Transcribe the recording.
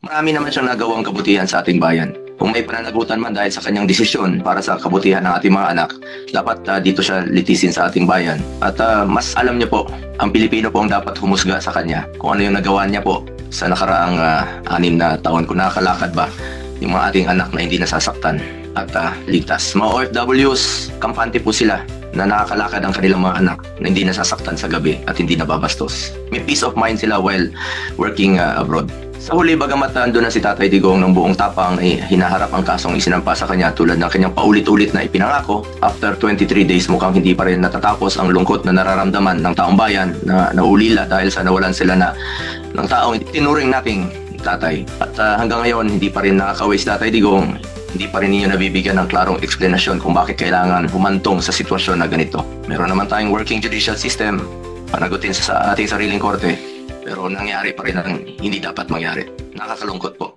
Marami naman siyang nagawang kabutihan sa ating bayan. Kung may pananagutan man dahil sa kanyang desisyon para sa kabutihan ng ating mga anak, dapat dito siya litisin sa ating bayan. At mas alam niyo po, ang Pilipino po ang dapat humusga sa kanya kung ano yung nagawa niya po sa nakaraang 6 na taon. Kung nakakalakad ba yung mga ating anak na hindi nasasaktan at ligtas. Mga OFWs, kampante po sila na nakakalakad ang kanilang mga anak na hindi nasasaktan sa gabi at hindi nababastos. May peace of mind sila while working abroad. Sa huli, bagamat doon na si Tatay Digong ng buong tapang ay hinaharap ang kasong isinampa sa kanya tulad ng kanyang paulit-ulit na ipinangako, after 23 days mukhang hindi pa rin natatapos ang lungkot na nararamdaman ng taong bayan na naulila dahil sa nawalan sila ng taong tinuring nating tatay. At hanggang ngayon, hindi pa rin nakakawis Tatay Digong, hindi pa rin ninyo nabibigyan ng klarong eksplanasyon kung bakit kailangan humantong sa sitwasyon na ganito. Meron naman tayong working judicial system, panagutin sa ating sariling korte, pero nangyari pa rin ang hindi dapat mangyari. Nakakalungkot po.